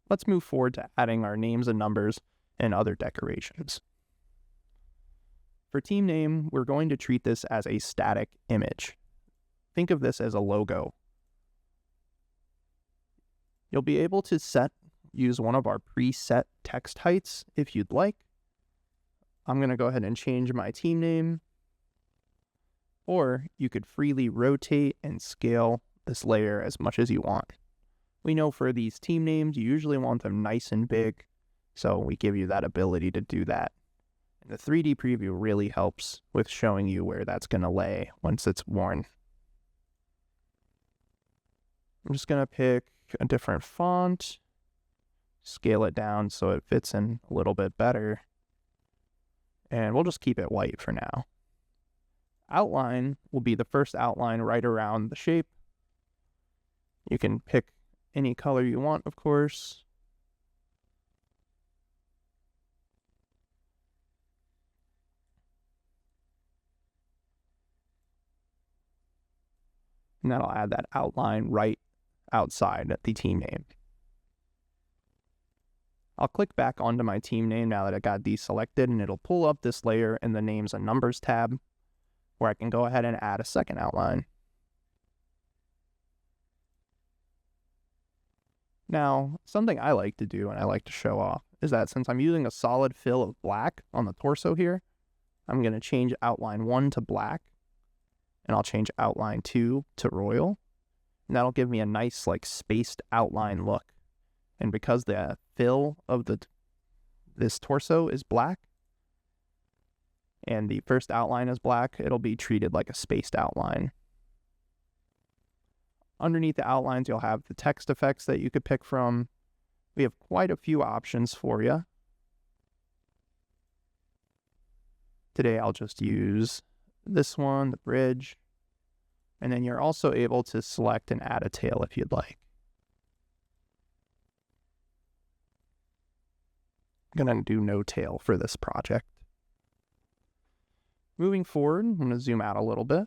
let's move forward to adding our names and numbers and other decorations. For team name, we're going to treat this as a static image. Think of this as a logo. You'll be able to use one of our preset text heights if you'd like. I'm going to go ahead and change my team name, or you could freely rotate and scale this layer as much as you want. We know for these team names, you usually want them nice and big, so we give you that ability to do that. And the 3D preview really helps with showing you where that's going to lay once it's worn. I'm just going to pick a different font, scale it down so it fits in a little bit better, and we'll just keep it white for now. Outline will be the first outline right around the shape. You can pick any color you want, of course. And that'll add that outline right outside the team name. I'll click back onto my team name now that it got deselected, and it'll pull up this layer in the Names and Numbers tab, where I can go ahead and add a second outline. Now, something I like to do and I like to show off is that since I'm using a solid fill of black on the torso here, I'm going to change outline 1 to black, and I'll change outline 2 to royal, and that'll give me a nice spaced outline look. And because the fill of this torso is black and the first outline is black, it'll be treated like a spaced outline. Underneath the outlines, you'll have the text effects that you could pick from. We have quite a few options for you. Today, I'll just use this one, the bridge. And then you're also able to select and add a tail if you'd like. I'm going to do no tail for this project. Moving forward, I'm going to zoom out a little bit,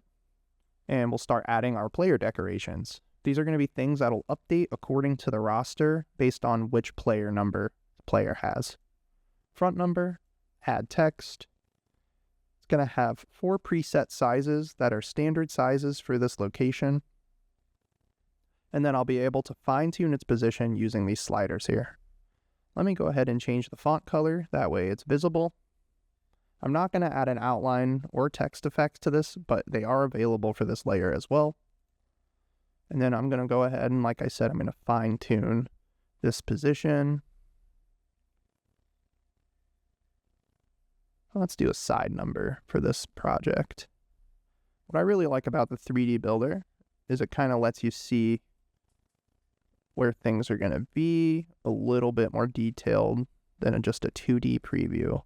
and we'll start adding our player decorations. These are going to be things that'll update according to the roster based on which player number the player has. Front number, add text. It's going to have 4 preset sizes that are standard sizes for this location. And then I'll be able to fine-tune its position using these sliders here. Let me go ahead and change the font color, that way it's visible. I'm not going to add an outline or text effects to this, but they are available for this layer as well. And then I'm going to go ahead and, like I said, I'm going to fine-tune this position. Let's do a side number for this project. What I really like about the 3D Builder is it kind of lets you see where things are going to be a little bit more detailed than just a 2D preview.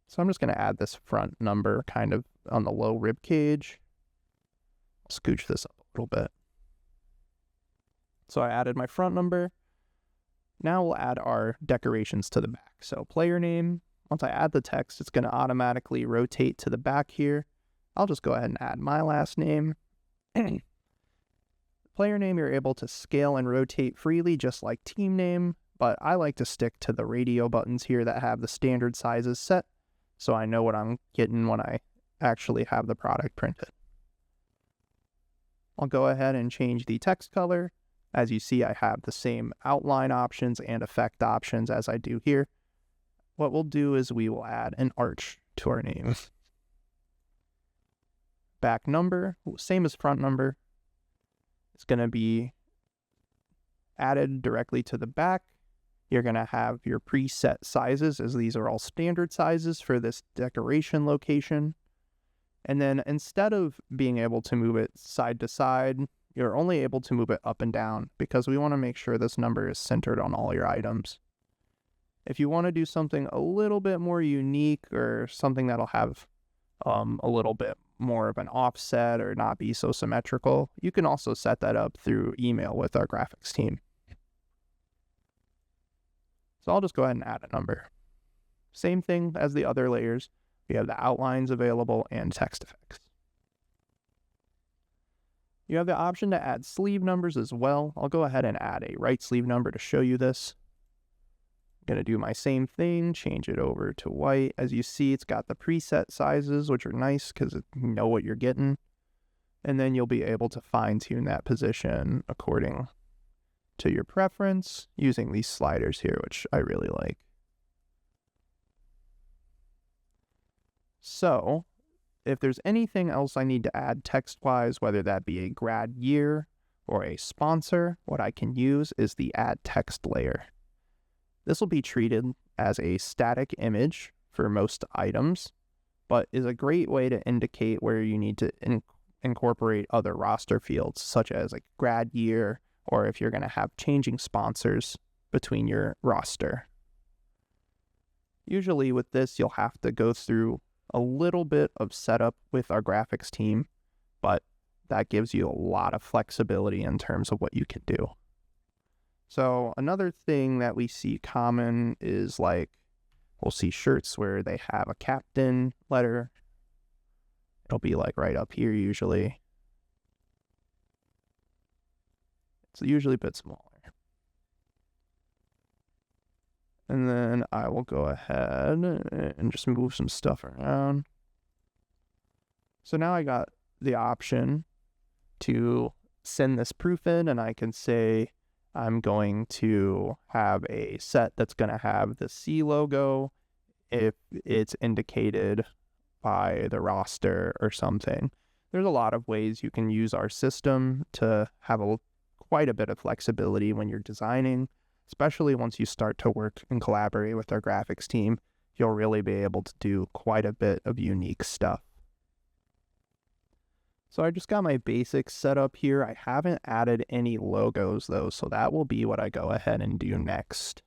So I'm just going to add this front number kind of on the low rib cage. I'll scooch this up a little bit. So I added my front number. Now we'll add our decorations to the back. So player name, once I add the text, it's going to automatically rotate to the back here. I'll just go ahead and add my last name. Player name, you're able to scale and rotate freely, just like team name, but I like to stick to the radio buttons here that have the standard sizes set, so I know what I'm getting when I actually have the product printed. I'll go ahead and change the text color. As you see, I have the same outline options and effect options as I do here. What we'll do is we will add an arch to our name. Back number, same as front number. It's going to be added directly to the back. You're going to have your preset sizes, as these are all standard sizes for this decoration location. And then instead of being able to move it side to side, you're only able to move it up and down because we want to make sure this number is centered on all your items. If you want to do something a little bit more unique or something that'll have a little bit more of an offset or not be so symmetrical, you can also set that up through email with our graphics team. So I'll just go ahead and add a number. Same thing as the other layers. We have the outlines available and text effects. You have the option to add sleeve numbers as well. I'll go ahead and add a right sleeve number to show you this. I'm going to do my same thing, change it over to white. As you see, it's got the preset sizes, which are nice because you know what you're getting. And then you'll be able to fine tune that position according to your preference using these sliders here, which I really like. So if there's anything else I need to add text-wise, whether that be a grad year or a sponsor, what I can use is the add text layer. This will be treated as a static image for most items, but is a great way to indicate where you need to incorporate other roster fields, such as like grad year, or if you're going to have changing sponsors between your roster. Usually with this, you'll have to go through a little bit of setup with our graphics team, but that gives you a lot of flexibility in terms of what you can do. So another thing that we see common is like, we'll see shirts where they have a captain letter. It'll be like right up here usually. It's usually a bit smaller. And then I will go ahead and just move some stuff around. So now I got the option to send this proof in, and I can say I'm going to have a set that's going to have the C logo if it's indicated by the roster or something. There's a lot of ways you can use our system to have quite a bit of flexibility when you're designing. Especially once you start to work and collaborate with our graphics team, you'll really be able to do quite a bit of unique stuff. So I just got my basics set up here. I haven't added any logos though, so that will be what I go ahead and do next.